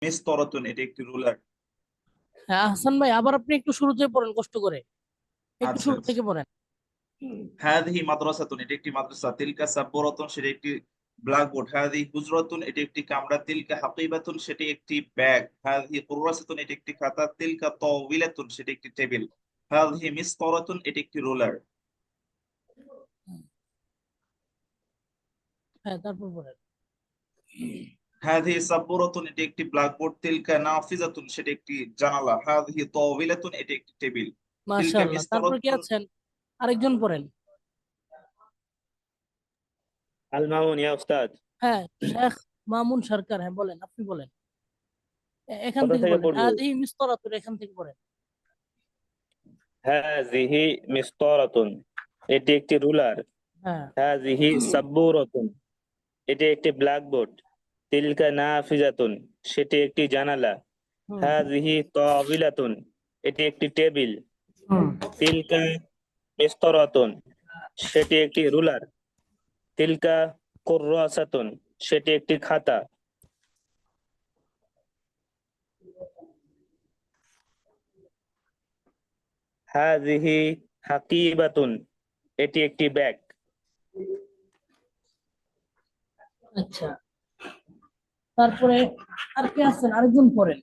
মিসতরাতুন এটি একটি রুলার। হ্যাঁ আহসান ভাই, আবার আপনি একটু শুরু থেকে পড়েন, কষ্ট করে একটু আচ্ছা শুরু আচ্ছা। থেকে পড়েন। হাযিহি মাদ্রাসাতুন এটি একটি মাদ্রাসা। তিলকা সাবুরাতুন সেটি একটি ব্ল্যাকবোর্ড। হাযিহি হুজরাতুন এটি একটি কামরা। তিলকা হাকিবাতুন সেটি একটি ব্যাগ। হাযিহি কুররাসাতুন এটি একটি খাতা। তিলকা তাওবিলাতুন সেটি একটি টেবিল। হাযিহি মিসতরাতুন এটি একটি রুলার। হ্যাঁ তারপর পড়েন। হাযিহি সাবুরাতুন এটি একটি ব্ল্যাকবোর্ড। তিলকা নাফিজাতুন সেটি একটি জানালা। হাযিহি তাওবিলাতুন এটি একটি টেবিল। তিলকা মাশাআল্লাহ, তারপর কি মিসতরাতুন। আছেন? আরেকজন পড়েন। আল-মামুন ইয়া উস্তাদ। হ্যাঁ শেখ মামুন সরকার, হ্যাঁ বলেন, আপনি বলেন, এখান কোথা থেকে থেকে বলেন। পড়বো? হাযিহি মিসতারাতুন এখান থেকে পড়েন। হাযিহি মিসতারাতুন এটি একটি রুলার। হ্যাঁ হাযিহি সাব্বুরাতুন এটি একটি ব্ল্যাকবোর্ড। তিলকা নাফিজাতুন সেটি একটি জানালা। হুম হাযিহি তাবিলাতুন এটি একটি টেবিল। হুম তিলকা মিসতারাতুন সেটি একটি রুলার। তিলকা কুররাসাতুন সেটি একটি খাতা। হাযিহি হাকিবাতুন এটি একটি ব্যাগ। আচ্ছা, তারপরে আর কে আছেন? আরেকজন পড়েন,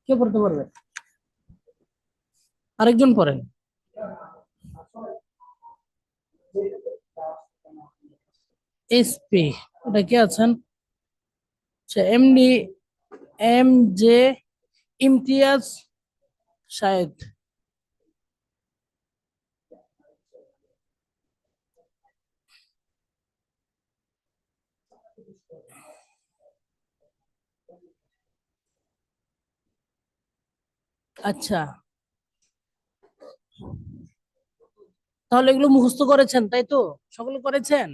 কে পড়তে পারবে? আরেকজন পড়েন। এসপি, এটা কে আছেন? আচ্ছা, MD M J Imtiaz Shahed. আচ্ছা, তাহলে এগুলো মুখস্থ করেছেন তাই তো? সকলে করেছেন?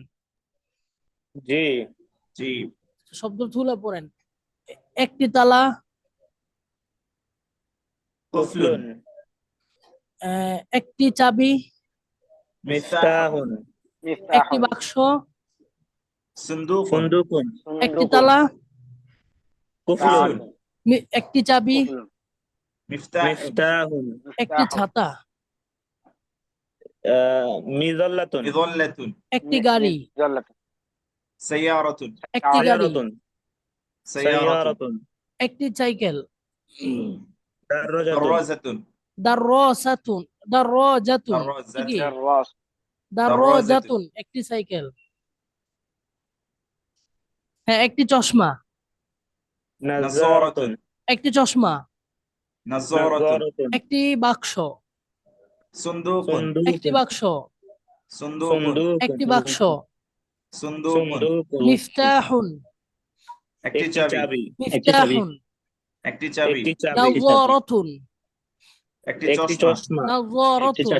জি জি। শব্দ তুলে পড়েন। একটি তালা, কুফলুন। একটি চাবি, মিফতাহুন একটি বাক্স, সুন্দুকুন। সুন্দুকুন একটি তালা, কুফলুন একটি চাবি, মিফতাহুন। মিফতাহুন একটি ছাতা, মিজাল্লাতুন মিযল্লাতুন। একটি গাড়ি, সাইয়ারাতুন। একটি গাড়ি, সাইয়ারাতুন সাইয়ারাতুন। সাইয়ারাতুন একটি সাইকেল, দাররাজাতুন দাররাজাতুন। দাররাসাতুন, দাররাজাতুন, দাররাজাতুন। কি? দাররাজাতুন। দাররাজাতুন একটি সাইকেল। হ্যাঁ, একটি চশমা, নাযারাতুন একটি চশমা, নাযারাতুন। নাযারাতুন একটি বাক্স, সুন্দুকুন। একটি সুন্দুকুন বাক্স, সুন্দুকুন। একটি সুন্দুকুন বাক্স, সুন্দুকুন। সুন্দুকুন মিফতাহুন, একটি একটি চাবি। চাবি মিফতাহুন, একটি চাবি। একটি চাবি নাযারাতুন, একটি একটি চশমা। চশমা নাযারাতুন,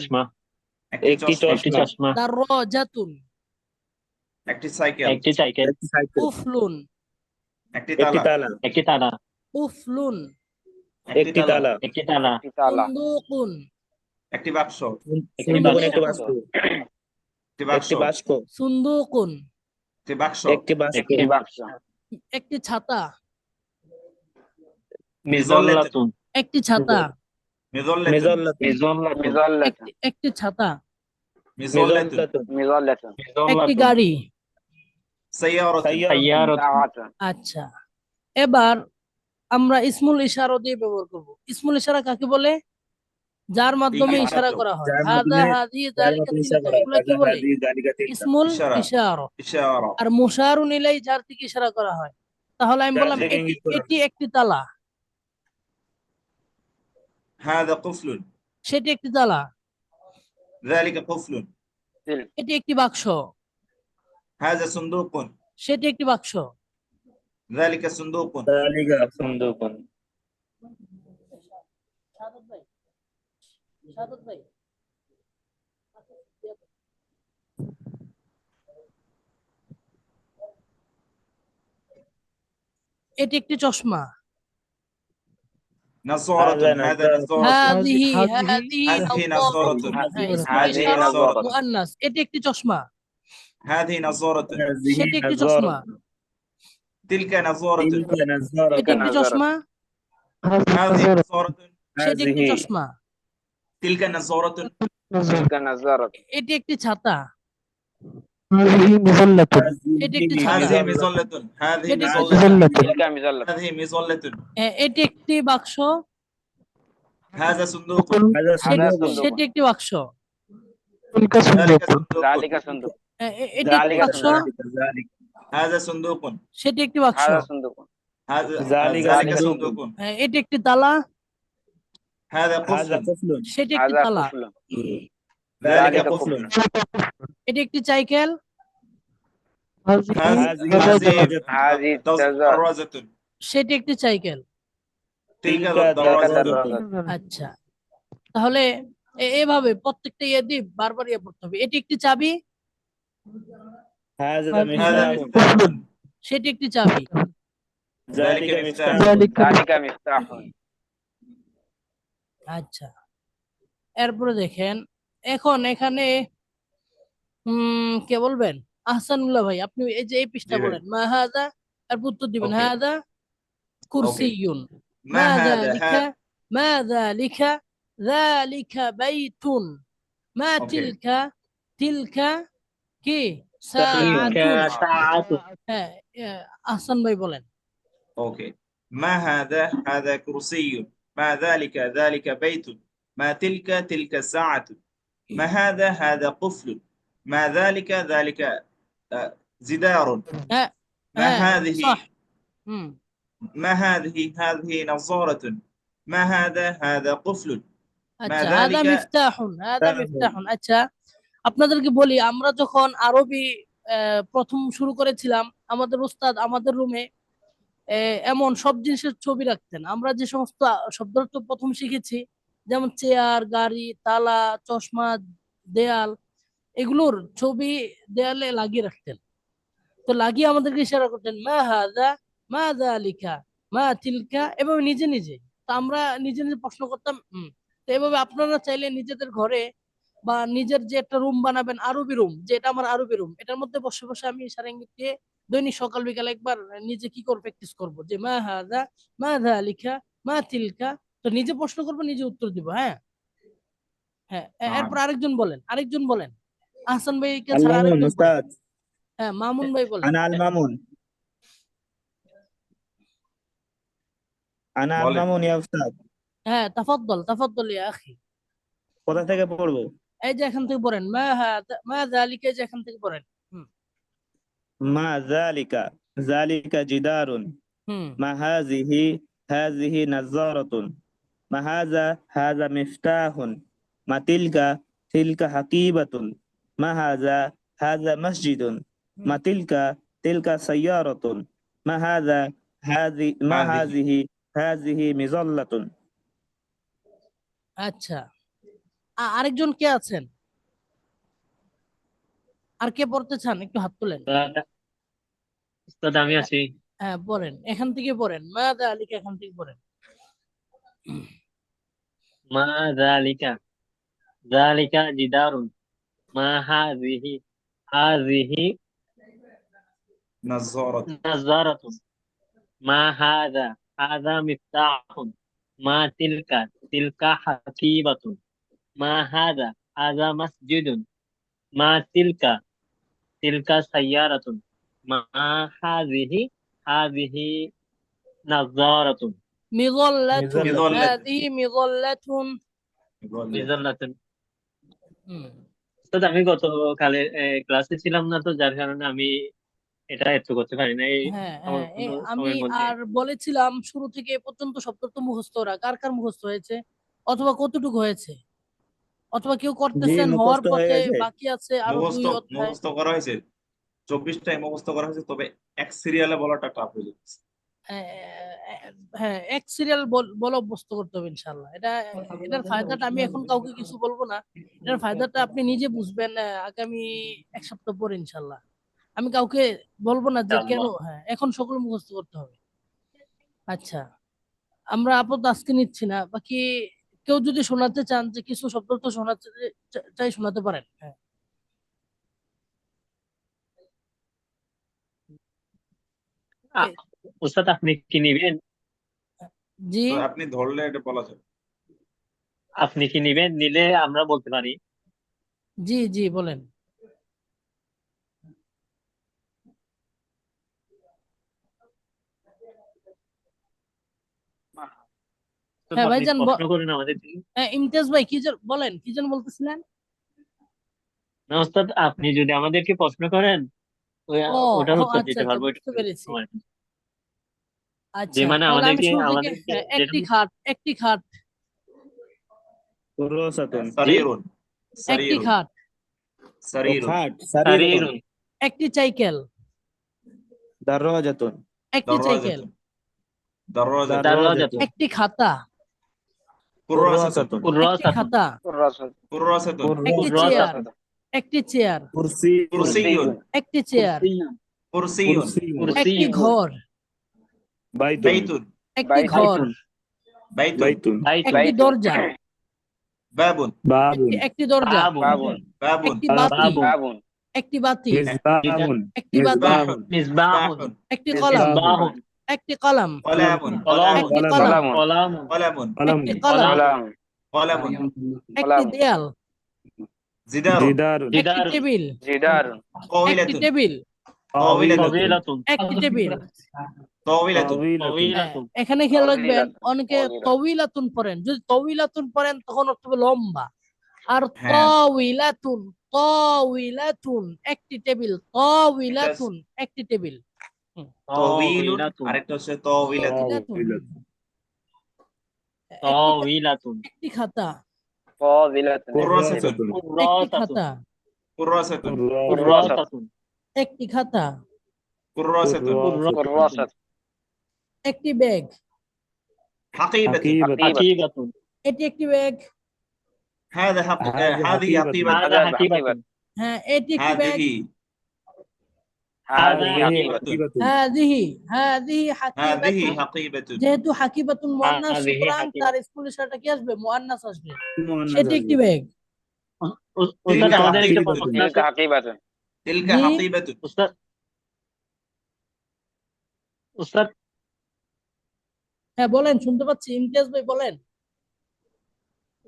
একটি একটি চশমা। চশমা দাররাজাতুন, একটি সাইকেল। একটি সাইকেল কুফলুন, একটি একটি তালা। তালা কুফলুন, একটি তালা। সুন্দুকুন, একটি বাক্স। সুন্দুকুন একটি বাক্স একটি বাক্স। একটি বাস্ক সুন্দুকুন, একটি বাক্স। একটি বাক্স একটি ছাতা, মিযল্লাতুন। একটি ছাতা, মিযল্লাতুন। একটি ছাতা, মিযল্লাতুন। মিজাল্লাতুন একটি গাড়ি। সাইয়ারাতুন। আচ্ছা, এবার আমরা ইসমুল ইশারা দিয়ে ব্যবহার করব। ইসমুল ইশারা কাকে বলে? যার মাধ্যমে ইশারা করা হয়। যার হাদা, মাধ্যমে হাদি, যালিকা, তিলকা, এগুলা কি বলে? ইসমুল ইশারা। ইশারা। ইশারা। আর মুশারুন ইলাই যার থেকে ইশারা করা হয়। তাহলে আমি যার বললাম দিকে ইঙ্গিত করা এটি একটি তালা, হাদা কুফলুন। সেটি একটি তালা, যালিকা কুফলুন। এটি একটি বাক্স, হাদা সুন্দুকুন। সেটি একটি বাক্স। যালিকা সুন্দুকুন। যালিকা সুন্দুকুন সাদত ভাই, সাদত ভাই, এটি একটি চশমা। নাযারাতুন। হাদা নাযারাতুন। হাদিহি হাযিহি নাযারাতুন। ইসমুল ইশারা মুআন্নাস, এটি একটি চশমা, হাযিহি নাযারাতুন। সেটি একটি চশমা। تلك نظارة تلك نظارة এটি একটি চশমা, هذه نظارة সেটি একটি هذه চশমা। تلك نظارة تلك نظارة এটি একটি ছাতা, هذه مظلة এটি একটি هذه ছাতা। هذه مظلة مظلة هذه এটি একটি مظلة ছাতা। تلك مظلة هذه مظلة এটি একটি বাক্স, هذا صندوق هذا هذا صندوق صندوق সেটি একটি বাক্স। تلك ذلك صندوق صندوق ذلك صندوق এটি একটি ذلك বাক্স, صندوق ذلك هذا صندوق সেটি একটি বাক্স। هذا صندوق هذا ذلك ذلك صندوق صندوق এটি একটি তালা, هذا هذا قفل قفل সেটি একটি هذا তালা। قفل ذلك ذلك قفل এটি একটি সাইকেল, هذه هذه دراجة دراجة هذه دزر دراجة সেটি একটি সাইকেল। تلك تلك دراجة دراجة আচ্ছা, তাহলে এভাবে প্রত্যেকটা ইয়ে দিয়ে বারবার ইয়ে পড়তে হবে। এটি একটি চাবি, هذا هذا مفتاح مفتاح সেটি একটি চাবি। ذلك مفتاح ذلك ذلك مفتاح আচ্ছা, এরপরে দেখেন, এখন এখানে কে বলবেন? আহসানুল্লাহ ভাই, আপনি এই যে এই পৃষ্ঠা জি ভাই। বলেন, মা হাযা, এর উত্তর দিবেন Okay. হাযা কুরসিয়ুন, ما মা هذا যালিকা, মা যালিকা, যালিকা বাইতুন, মা Okay. তিলকা, তিলকা কি تلك সাআতুন। ساعة হ্যাঁ, আহসান ভাই বলেন। اوكي ما هذا هذا كرسي ما ذلك ذلك بيت ما تلك تلك ساعة ما هذا هذا قفل ما ذلك ذلك جدار হ্যাঁ ما হ্যাঁ, هذه صح। হুম, ما هذه نظارة ما هذا قفل ما আচ্ছা, হাদা ذلك মিফতাহুন, হাদা মিফতাহুন। মিফতাহুন। আচ্ছা, আপনাদেরকে বলি, আমরা যখন আরবি প্রথম শুরু করেছিলাম, আমাদের উস্তাদ আমাদের রুমে এমন সব জিনিসের ছবি রাখতেন। আমরা যে সমস্ত শব্দার্থ প্রথম শিখেছি, যেমন চেয়ার, গাড়ি, তালা, চশমা, দেয়াল, এগুলোর ছবি দেয়ালে লাগিয়ে রাখতেন। তো লাগিয়ে আমাদেরকে ইশারা করতেন, মা হাদা, মা যালিকা, মা তিলকা, এভাবে নিজে নিজে। তো আমরা নিজে নিজে প্রশ্ন করতাম। তো এভাবে আপনারা চাইলে নিজেদের ঘরে বা নিজের যে একটা রুম বানাবেন, আরবি রুম, যে এটা আমার আরবি রুম, এটার মধ্যে বসে বসে আমি ইশারা ইঙ্গিত দিয়ে দৈনিক সকাল বিকাল একবার নিজে কি করে প্র্যাকটিস করবো, যে মা হাদা, মা যালিকা, মা তিলকা। তো নিজে প্রশ্ন করবো, নিজে উত্তর দিব। হ্যাঁ হ্যাঁ, এরপর আরেকজন বলেন, আরেকজন বলেন। আহসান ভাইকে ছাড়া المامون আরেকজন বলেন। أستاذ হ্যাঁ, মামুন ভাই বলেন। أنا المامون أنا বলেন। المامون يا أستاذ হ্যাঁ, তাফাদ্দল তাফাদ্দল ইয়া আখি। কোথা থেকে পড়বো এই যে এখান থেকে পড়েন, মা হাদা, মা যালিকা, এই যে এখান থেকে পড়েন। ما ذلك ذلك جدار হুম ما هذه نظارة ما هذا مفتاح ما تلك حقيبة ما هذا مسجد ما تلك سيارة ما هذه هذه مظلة আচ্ছা, আরেকজন কে আছেন? আর কে পড়তে চান? একটু হাত তোলেন। উস্তাদ আমি আছি। হ্যাঁ, পড়েন, এখান থেকে পড়েন, মা যালিকা, এখান থেকে পড়েন। মা যালিকা, যালিকা জিদারুন, মা হাযিহি نظارة নাযারাতুন, মা হাযা মিফতাহুন, মা তিলকা হাকিবাতুন, মা হাযা মাসজিদুন, মা তিলকা সাইয়ারাতুন, মা হাযিহি নাযারাতুন, মিযল্লাতুন, মিযল্লাতুন। হাযিহি মিযল্লাতুন। মিযাল্লাতুন। হুম, উস্তাদ আমি গতকালে ক্লাসে ছিলাম না, তো যার কারণে আমি এটা একটু করতে পারি না এই হ্যাঁ সামান্য হ্যাঁ, আমি সময়ের মধ্যে। আর বলেছিলাম শুরু থেকে এ পর্যন্ত শব্দ তো মুখস্থ ওরা, কার কার মুখস্থ হয়েছে, অথবা কতটুকু হয়েছে, অথবা কেউ জি করতেছেন, হওয়ার মুখস্থ হয়ে পথে, গেছে বাকি আছে আরো মুখস্থ 2 অধ্যায়। মুখস্থ করা হয়েছে 24টাই মুখস্থ করা হয়েছে, তবে এক সিরিয়ালে বলাটা টাফ হয়ে যাচ্ছে। হ্যাঁ, এক সিরিয়াল বলে অভ্যস্ত করতে হবে ইনশাল্লাহ। এটার ফায়দাটা আমি এখন কাউকে কিছু বলবো না, এটার ফায়দাটা আপনি নিজে বুঝবেন আগামী 1 সপ্তাহ পরে ইনশাল্লাহ। আমি কাউকে বলবো না যে কেন, হ্যাঁ, এখন সকল মুখস্থ করতে হবে। আচ্ছা, আমরা আপাতত আজকে নিচ্ছি না, বাকি কেউ যদি শোনাতে চান, যে কিছু শব্দ তো শোনাতে চাই, শোনাতে পারেন। হ্যাঁ, উস্তাদ আপনি কি নিবেন? জি তো আপনি ধরলে এটা বলা যাবে। আপনি কি নিবেন? নিলে আমরা বলতে পারি। জি জি বলেন। উস্তাদ, হ্যাঁ আপনি ভাইজান প্রশ্ন করেন আমাদের থেকে। হ্যাঁ, ইমতিয়াজ ভাই কি যেন বলেন, কি যেন বলতেছিলেন? না উস্তাদ, আপনি যদি আমাদেরকে প্রশ্ন করেন ও ওটার ও, উত্তর আচ্ছা দিতে আচ্ছা পারবো, এটা বুঝতে পেরেছি। যে আচ্ছা মানে তাহলে আমি আমাদেরকে শুরু থেকে, আমাদের হ্যাঁ, যেটা একটি খাট, একটি খাট, কুররাসাতুন। সারিরুন একটি সারিরুন খাট, ও সারিরুন খাট, সারিরুন, সারিরুন। একটি সাইকেল, দারওয়াজাতুন। একটি সাইকেল, দরওয়াজাতুন দারওয়াজাতুন, একটি খাতা, কুররাসাতুন একটি কুররাসাতুন, খাতা, كراسة কুররাসাতুন একটি চেয়ার, কুররাসাতুন, একটি চেয়ার, কুরসি, কুরসিয়ুন একটি চেয়ার, কুরসিয়ুন কুরসিয়ুন। একটি ঘর, বাইতুন, বাইতুন একটি বাইতুন, ঘর, বাইতুন বাইতুন। বাইতুন, একটি দরজা, বাবুন বাবুন, একটি দরজা, বাবুন, বাবুন একটি বাতি, বাবুন, باب একটি বাতি, মিসবাহুন, একটি বাতি, মিসবাহুন মিসবাহুন, মিসবাহুন একটি কলাম, মিসবাহুন, একটি কলাম, কলামুন কলামুন, একটি কলাম, কলাম, কলামুন, কলামুন কলম, একটি কলাম, قلم কলামুন একটি কলাম, দেয়াল, জিদারুন জিদারুন, একটি জিদারুন, টেবিল, جدار একটি তাওয়িলাতুন টেবিল, তাওয়িলাতুন তাওয়িলাতুন, একটি টেবিল। তাওয়িলাতুন তাওয়িলাতুন, হ্যাঁ, তাওয়িলাতুন, এখানে খেয়াল রাখবেন, طويلة অনেকে طويلة তউইলাতুন পড়েন, যদি তউইলাতুন পড়েন তখন অর্থ হবে লম্বা। আর হ্যাঁ তাওইলাতুন, তাওইলাতুন একটি টেবিল, তাওইলাতুন একটি টেবিল। হুম, তাওয়িলুন তাওয়িলাতুন, আরেকটা হচ্ছে তাওয়িলাতুন তাওইলাতুন একটি তাওয়িলাতুন, একটি খাতা, فاضلة কুররাসাতুন একটি কুররাসাতুন, খাতা, কুররাসাতুন কুররাসাতুন, কুররাসাতুন, একটি খাতা, কুররাসাতুন কুররাসাতুন, كراسة একটি ব্যাগ, হাকিবাতুন হাকিবাতুন, حقيبة হাকিবাতুন, এটি একটি ব্যাগ। هذا هذا هذه حقيبة. حقيبة হাযা هذا হাকিবাতুন, হ্যাঁ, এটি একটি ব্যাগ। هذه হাযা هذه هذه حقيبة হাকিবাতুন, حقيبة. হাযিহি হাযিহি هذه হাকিবাতুন। حقيبة যেহেতু হাকিবাতুন মুয়ান্নাস, হাযিহি সুতরাং তার হাকিবাতুন। স্কুলের সাথে কি আসবে? মুয়ান্নাস আসবে। مؤنث সেটি একটি أزواج. ব্যাগ। উস্তাদ, تلك আমাদের একটা حقيبة প্রশ্ন تلك আছে। حقيبة تلك জি حقيبة উস্তাদ, উস্তাদ, হ্যাঁ বলেন, শুনতে পাচ্ছি, ইমতিয়াজ ভাই বলেন।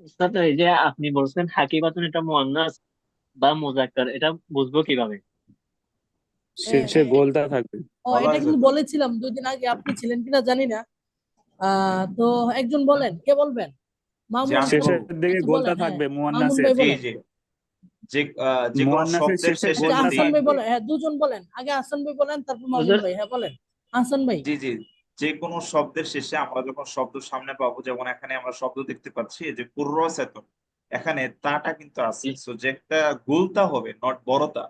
উস্তাদ, এই যে আপনি বলছেন হাকিবাতুন, এটা মুয়ান্নাস বা মুযাক্কার, এটা বুঝবো কিভাবে? শেষে গোলটা থাকবে। এটা বলা কিন্তু যেত বলেছিলাম 2 দিন আগে, আপনি ছিলেন কিনা জানি না। তো একজন বলেন, কে বলবেন? যে মামুন আমি শেষের বলবো দিকে আচ্ছা গোলটা বলেন, হ্যাঁ থাকবে মামুন মুয়ান্নাসের। ভাই জি বলেন। জি যে যে কোনো মুয়ান্নাসের শব্দের শেষে শেষে আচ্ছা গোলটা যদি হাসান ভাই থাকবে। বলেন, হ্যাঁ দুজন বলেন, আগে হাসান ভাই বলেন, তারপর মামুন হুজুর, ভাই। হ্যাঁ বলেন হাসান ভাই। জি জি যে কোনো শব্দের শেষে আমরা যখন শব্দ সামনে পাবো, যেমন এখানে আমরা শব্দ দেখতে পাচ্ছি এই যে কুররাসাতুন, এখানে তাটা কিন্তু আছে, সো যে একটা গুলতা হবে, নট বড়তা,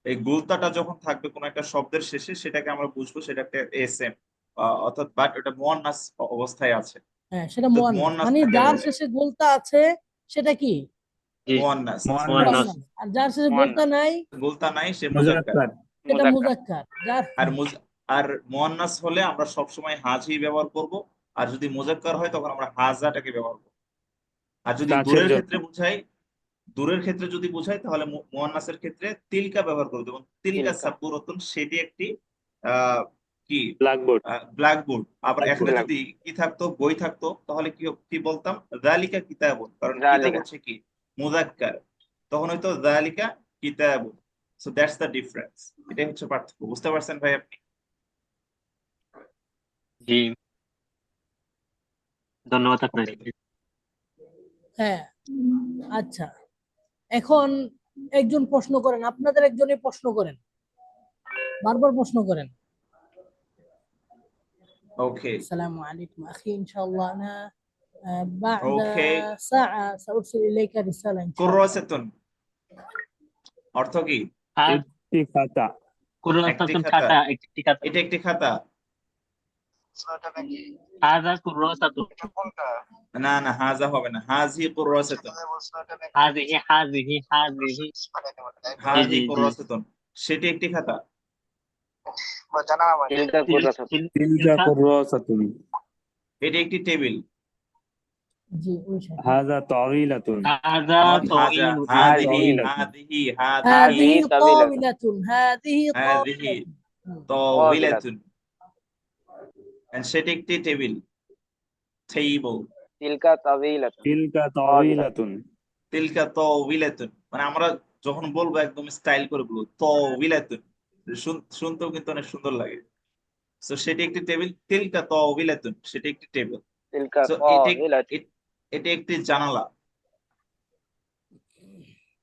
এই গুলতাটা যখন থাকবে কোন একটা শব্দের শেষে, সেটাকে আমরা বুঝবো সেটা একটা এসএম, অর্থাৎ বাট এটা মুয়ান্নাস অবস্থায় আছে। হ্যাঁ সেটা তো মুয়ান্নাস, মুয়ান্নাস মানে থাকে যার বলে শেষে গোলতা আছে সেটা কি? জি, মুয়ান্নাস, মুয়ান্নাস, মুয়ান্নাস, মুয়ান্নাস। আর যার শেষে মুয়ান্নাস গোলতা নাই গুলতা নাই সে মুজাক্কার। মুযাক্কার। সেটা مذكر মুজাক্কার। যার আর আর মুয়ান্নাস হলে আমরা সবসময় হাজি ব্যবহার করব, আর যদি মুজাক্কার হয় তখন আমরা হাজাটাকে ব্যবহার করব। আর যদি কাছের দূরের জন্য। ক্ষেত্রে বুঝাই, দূরের ক্ষেত্রে যদি বুঝাই তাহলে মুয়ান্নাসের ক্ষেত্রে তিলকা ব্যবহার করব, যেমন তিলকা تلك সাবুরাতুন, সেটি একটি আহ কি ব্ল্যাকবোর্ড, ব্ল্যাকবোর্ড। আবার এখানে ব্ল্যাকবোর্ড। যদি কি থাকতো, বই থাকতো, তাহলে কি কি বলতাম? যালিকা কিতাবুন, কারণ কিতাব ذلك হচ্ছে কি মুযাক্কার, তখন হয়তো যালিকা কিতাবুন। So that's the difference. এটাই হচ্ছে পার্থক্য। বুঝতে পারছেন ভাই আপনি? জি, ধন্যবাদ আপনাকে। হ্যাঁ আচ্ছা, এখন একজন প্রশ্ন করেন, আপনাদের একজনই প্রশ্ন করেন, বারবার প্রশ্ন করেন। ওকে السلام عليكم أخي إن شاء الله أنا بعد ওকে ساعة سأرسل إليك رسالة إن شاء الله. কুররাসাতুন অর্থ কি? একটি খাতা, কুররাসাতুন খাতা। খাতা, একটি খাতা। এটা একটি খাতা? হাযা কুররাসাতুন, না না, হাজা হবে না, হাজি কুররাসাতুন, হাযিহি হাযিহি হাযিহি। হাজি জি, জি। কুররাসাতুন, সেটি একটি খাতা। تلك كراسة তিলকা কুররাসাতুন, এটি একটি টেবিল। জি ওই সাথে। হাযা তাওয়িলাতুন, হাযা নট হাজা, তাওয়িলুন, হাদিহি طويلة. হাদিহি هذه হাদিহি طويلة. طاولة، هذه هذه طاولة. তাওয়িলাতুন। and সেটি একটি টেবিল, টেবল। তিলকা তাবিলাতুন তিলকা তাওয়িলাতুন তিলকা তাওবিলাতুন, মানে আমরা যখন বলবো একদম স্টাইল করে বলবো তাওবিলাতুন, শুনতেও কিন্তু অনেক সুন্দর লাগে। সো সেটি একটি টেবিল, তিলকা তাওবিলাতুন, সেটি একটি টেবিল। তিলকা সো তাবিলাতুন এটি একটি জানালা।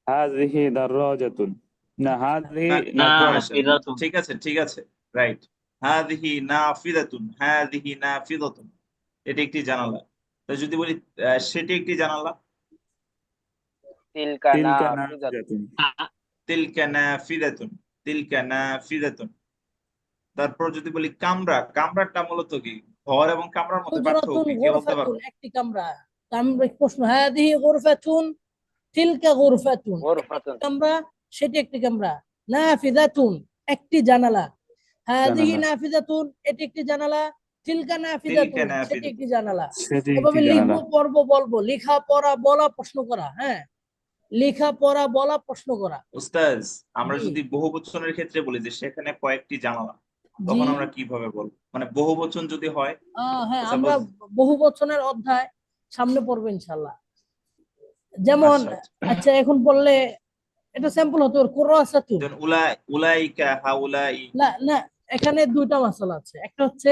হাযিহি দাররাজাতুন না হাযিহি না মাশাআল্লাহ, ফিরাতুন ঠিক আছে, রাইট। হাযিহি নাফিযাতুন, হাযিহি নাফিযাতুন, এটি একটি জানালা। তো যদি বলি সেটি একটি জানালা, তিলকা তিলকা নাফিযাতুন নাফিযাতুন তিলকা নাফিযাতুন, তিলকা নাফিযাতুন। তারপর যদি বলি কামরা, কামরাটা মূলত কি? ঘর এবং কামরার মধ্যে পার্থক্য হুজরাতুন কি? কে বলতে পারবে? গুরফাতুন, একটি কামরা। কামরা প্রশ্ন, হাদিহি গুরফাতুন তিলকা গুরফাতুন, গুরফাতুন কামরা, সেটি একটি কামরা। নাফিযাতুন, একটি জানালা। হাদিহি জানালা নাফিযাতুন, এটি একটি জানালা। তিলকা তিলকা নাফিযাতুন, সেটি নাফিযাতুন, একটি জানালা। সেটি একটি এভাবে জানালা। লিখবো, পড়বো, বলবো, লেখা পড়া বলা প্রশ্ন করা। হ্যাঁ, লেখা পড়া বলা প্রশ্ন করা। উস্তাজ আমরা জি যদি বহুবচনের ক্ষেত্রে বলি যে সেখানে কয়েকটি জানালা, জি তখন আমরা কিভাবে বলবো? মানে বহুবচন যদি হয়, হ্যাঁ, আমরা সাপোজ, বহু বচনের অধ্যায় সামনে পড়বো ইনশাল্লাহ। যেমন আচ্ছা আচ্ছা, আচ্ছা, এখন বললে এটা স্যাম্পল হতো কুরাসাতুন। যেমন উলাইকা হাউলাই। না না, এখানে দুইটা মাসালা আছে। একটা হচ্ছে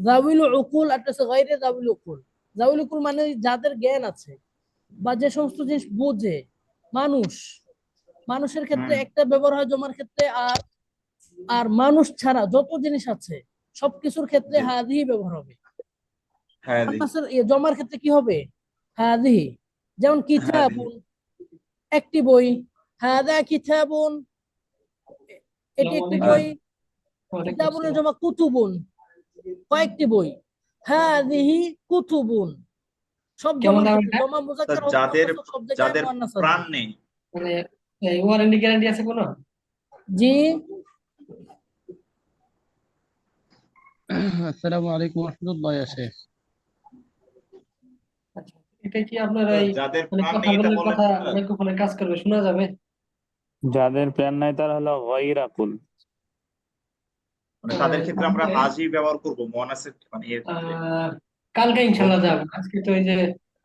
জাউল উকুল, একটা হচ্ছে গায়রে জাউল উকুল। জাউল উকুল মানে যাদের জ্ঞান আছে বা যে সমস্ত জিনিস বোঝে মানুষ, মানুষের ক্ষেত্রে একটা ব্যবহার হয় জমার ক্ষেত্রে, আর আর মানুষ ছাড়া যত জিনিস আছে সবকিছুর ক্ষেত্রে জি, হাদিহি ব্যবহার হবে। হাদি, জমার ক্ষেত্রে কি হবে? হাদিহি। যেমন হাদি, কিতাবুন, একটি বই। হাদা কিতাবুন, এটি একটি বই। কিতাবুনের জমা কুতুবুন, কয়েকটি বই। হাদিহি কুতুবুন, সব জমার ক্ষেত্রে, জমা মুযাক্কার হোক যাদের মুআন্নাস হোক, সব জায়গায় যাদের মুআন্নাস হবে। প্রাণ নেই, মানে ওয়ারেন্টি গ্যারান্টি আছে কোনো? জি, আসসালামু আলাইকুম রহমতুল্লাহ ইয়া শেখ। আচ্ছা, এটা কি আপনার তো এই যাদের মানে প্রাণ কথা নেই এটা বললে বলেন কথা না। মাইক্রোফোনে কাজ করবে, শোনা যাবে? যাদের প্ল্যান নাই তারা হলো গায়রাকুল। মানে তাদের ক্ষেত্রে আমরা তাহলে, হাজি ব্যবহার করবো মুআন্নাসের, মানে এর ক্ষেত্রে। কালকে ইনশাল্লাহ যাবো। আজকে তো এই যে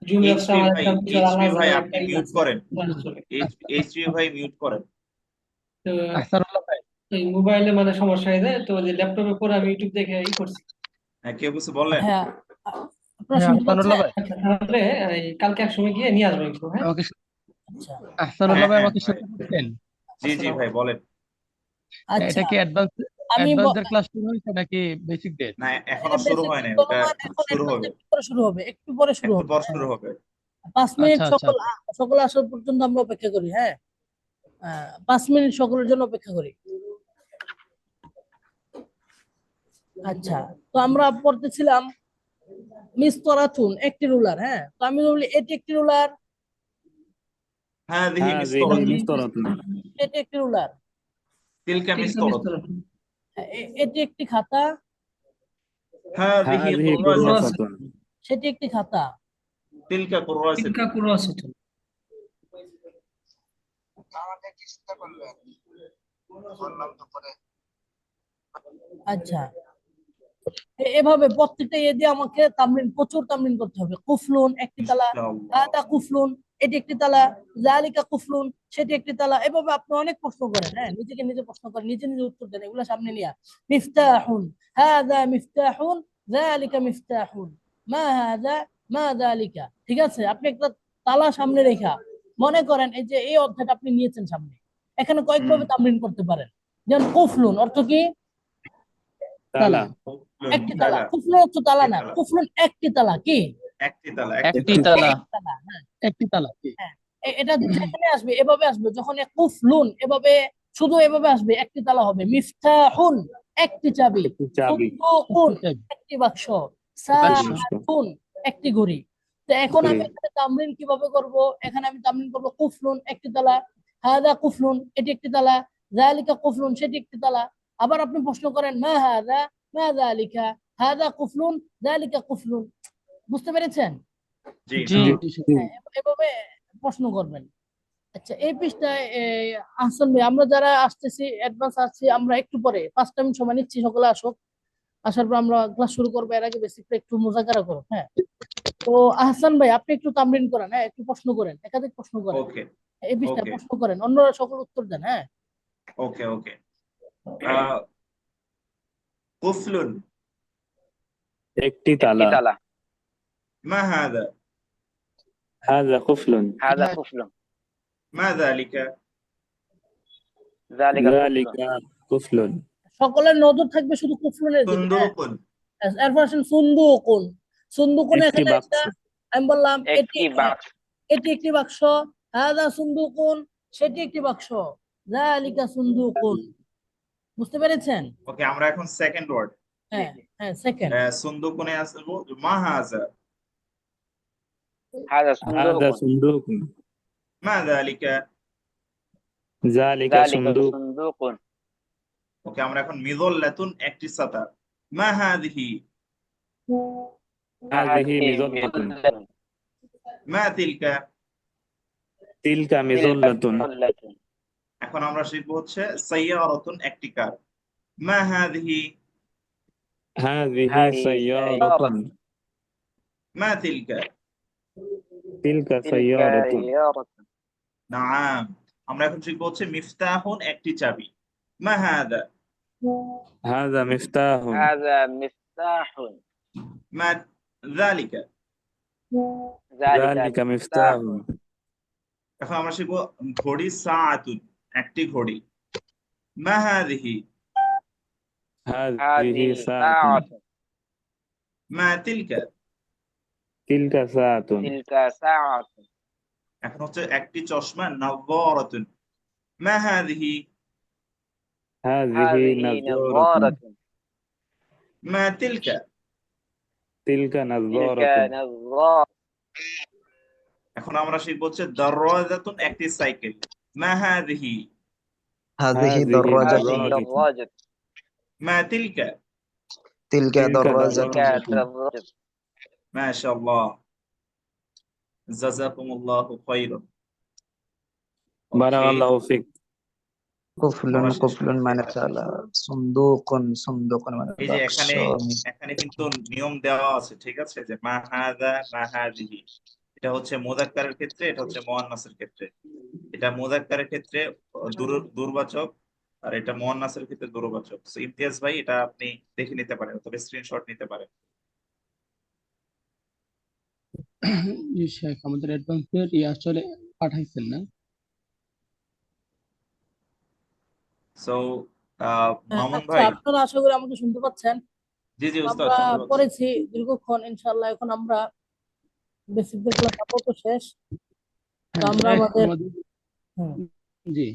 জুম অ্যাপসটা আমার একটা টিচার এইচপি আনাজ ভাই নামে আপনি একটা মিউট করেন, চলে। এইচপি ভাই মিউট করেন। তো আহসানুল্লাহ ভাই, এই মোবাইলে মানে সমস্যা হয়ে যায়, তো যে ল্যাপটপে পরে আমি ইউটিউব দেখে করছি। হ্যাঁ, কেউ কিছু বললেন? হ্যাঁ, আপনারা হ্যাঁ শুনতে আহসানুল্লাহ পাচ্ছেন? ভাই, আচ্ছা, তাহলে এই কালকে এক সময় গিয়ে নিয়ে আসবো একটু। হ্যাঁ, আমাকে আচ্ছা আহসানুল্লাহ ভাই হ্যাঁ আমাকে ভাই, শুনতে পাচ্ছেন? জি ভাই বলেন। আচ্ছা, এটা কি অ্যাডভান্স আমি অ্যাডভান্সের ক্লাস শুরু হয়েছে নাকি বেসিক ডে? না, এখনো এটা শুরু বেসিক হয় নাই, ওটা চলমান, এখন শুরু অ্যাডভান্স হবে, একটু পরে শুরু হবে, একটু পরে শুরু একটু হবে। পর শুরু হবে। 5 মিনিট আচ্ছা আচ্ছা সকল সকল আসর পর্যন্ত আমরা অপেক্ষা করি। হ্যাঁ, 5 মিনিট সকলের জন্য অপেক্ষা করি। আচ্ছা, তো আমরা পড়তেছিলাম মিসতরাতুন, একটি রুলার। হ্যাঁ, তো আমি বলি এটি একটি রুলার, হাযিহি হাযিহি মিসতারাতুন, মিসতারাতুন এটি একটি রুলার। তিলকা তিলকা মিসতারাতুন, মিসতারাতুন এটি একটি খাতা, হাযিহি হাযিহি কুররাসাতুন, কুররাসাতুন সেটি একটি খাতা। তিলকা কুররাসাতুন। তিলকা কুররাসাতুন আচ্ছা, এভাবে প্রত্যেকটা ইয়ে দিয়ে আমাকে তামরিন, প্রচুর তামরিন করতে হবে। কুফলুন, একটি তালা। ইনশাআল্লাহ। হাদা কুফলুন, এটি একটি তালা। যালিকা কুফলুন, সেটি একটি তালা। এভাবে আপনি অনেক প্রশ্ন করেন। হ্যাঁ, নিজেকে নিজে প্রশ্ন করেন, নিজে নিজে উত্তর দেন, এগুলো সামনে নিয়ে। মিফতাহুন, হাদা মিফতাহুন, যালিকা মিফতাহুন, মা হাদা, মা যালিকা। ঠিক আছে, আপনি একটা তালা সামনে রেখা মনে করেন এই যে এই অধ্যায়টা আপনি নিয়েছেন সামনে, এখানে কয়েকভাবে তামরিন করতে পারেন। যেমন কুফলুন অর্থ কি? তালা একটি তালা। কুফলুন হচ্ছে তালা না, কুফলুন একটি তালা। কি? একটি তালা, একটি তালা, একটি তালা। হ্যাঁ, একটি তালা কি? হ্যাঁ, এটা যেখানে আসবে এভাবে আসবে, যখন কুফলুন এভাবে শুধু এভাবে আসবে, একটি তালা হবে। মিফতাহুন, একটি চাবি। একটি চাবি, সুন্দুকুন, একটি চাবি, একটি বাক্স। বাক্স, সাআতুন, একটি ঘড়ি। তো এখন ঘড়ি। আমি এখানে তামরিন কিভাবে করব? এখানে আমি তামরিন করব কুফলুন, একটি তালা। হাদা কুফলুন, এটি একটি তালা। যালিকা কুফলুন, সেটি একটি তালা। আবার আপনি প্রশ্ন করেন মা হাদা, মা যালিকা। হাদা কুফলুন, যালিকা কুফলুন। বুঝতে পেরেছেন? জি জি জি হ্যাঁ, এভাবে প্রশ্ন করবেন। আচ্ছা, এই পৃষ্ঠায় আহসান ভাই, আমরা যারা আসতেছি অ্যাডভান্স আসছি, আমরা একটু পরে 5টা মিনিট সময় নিচ্ছি, সকলে আসুক। আসার পর আমরা ক্লাস শুরু করবো, এর আগে বেসিকটা একটু মুজাকারা করো। হ্যাঁ, তো আহসান ভাই আপনি একটু তামরিন করেন, হ্যাঁ একটু প্রশ্ন করেন, একাধিক প্রশ্ন করেন, ওকে এই বিষয়ে ওকে প্রশ্ন করেন, অন্যরা সকল উত্তর দেন। হ্যাঁ, ওকে ওকে কুফলুন একটি একটি তালা। তালা মা হাদা হাযা কুফলুন। হাযা কুফলুন মা যালিকা যালিকা কুফলুন যালিকা কুফলুন। সকলের নজর থাকবে শুধু কুফরুনের দিকে। হ্যাঁ, সুন্দুকুন এরপর আসেন সুন্দুকুন। সুন্দুকুন একটি এখানে বাক্স। একটা, আমি বললাম এটি একটি বাক্স এটি একটি বাক্স, হাদা সুন্দুকুন সেটি একটি বাক্স, যালিকা সুন্দুকুন। বুঝতে পেরেছেন? ওকে আমরা এখন সেকেন্ড ওয়ার্ড হ্যাঁ হ্যাঁ, সেকেন্ড। সুন্দুকুনে আসবো মা হাযা হাযা হাযা সুন্দুকুন সুন্দুকুন। মা যালিকা যালিকা যালিকা সুন্দুক। সুন্দুকুন ওকে আমরা এখন মিযল্লাতুন একটি ছাতা মা হাযিহি হাযিহি মিযল্লাতুন। মিযল্লাতুন মা তিলকা তিলকা মিযল্লাতুন। মিযল্লাতুন এখন আমরা শিখবো হচ্ছে সাইয়ারাতুন একটি কার মা হাযিহি হাযিহি হাযিহি সাইয়ারাতুন। মা তিলকা তিলকা তিলকা সাইয়ারাতুন। সাইয়ারাতুন নাআম আমরা এখন শিখবো হচ্ছে মিফতাহুন একটি চাবি মা হাযা হাযা মিফতাহুন। হাযা মিফতাহুন মা যালিকা যালিকা যালিকা মিফতাহুন মিফতাহুন। এখন আমরা শিখবো ঘড়ি সাআতুন একটি ঘড়ি মা হাযিহি হাযিহি হাযিহি সাআতুন। সাআতুন মা তিলকা তিলকা সাআতুন। তিলকা সাআতুন এখন হচ্ছে একটি চশমা নাযারাতুন মা হাযিহি হাযিহি হাযিহি নাযারাতুন। নাযারাতুন মা তিলকা তিলকা তিলকা নাযারাতুন। নাযারাতুন এখন আমরা শিখবো হচ্ছে দারাজাতুন একটি সাইকেল মা হাযিহি هذه هذه دراجة হাযিহি دراجة. দারাজাতুন মা তিলকা تلك تلك دراجة তিলকা دراجة. দারাজাতুন ما شاء الله جزاكم الله خيرا বারাকাল্লাহু ফিক। قفل আমরা শেষ قفل করছি মানে এটা। তালা صندوق صندوق মানে এই যে বাক্স এখানে কিন্তু নিয়ম দেওয়া আছে, ঠিক আছে, যে মা হাযা মা হাযিহি, এটা হচ্ছে মুযাক্কারের ক্ষেত্রে, এটা হচ্ছে মুআন্নাসের ক্ষেত্রে। এটা মুযাক্কারের ক্ষেত্রে দুর্বাচক, আর এটা মুআন্নাসের ক্ষেত্রে দুর্বাচক। সো ইমতিয়াজ ভাই এটা আপনি দেখে নিতে পারেন, তবে স্ক্রিনশট নিতে পারেন। জি শেখ, আমাদের অ্যাডভান্সের আসলে পাঠাইছেন না? সো মামুন আচ্ছা, ভাই। আপনারা আশা করি আমাকে শুনতে পাচ্ছেন। জি জি উস্তাদ, আমরা শুনতে পাচ্ছি। পড়েছি দীর্ঘক্ষণ, ইনশাআল্লাহ এখন আমরা বেসিকদের ক্লাস আপাতত শেষ। তো আমরা শেখ, আমাদের আমাদের হুম, জি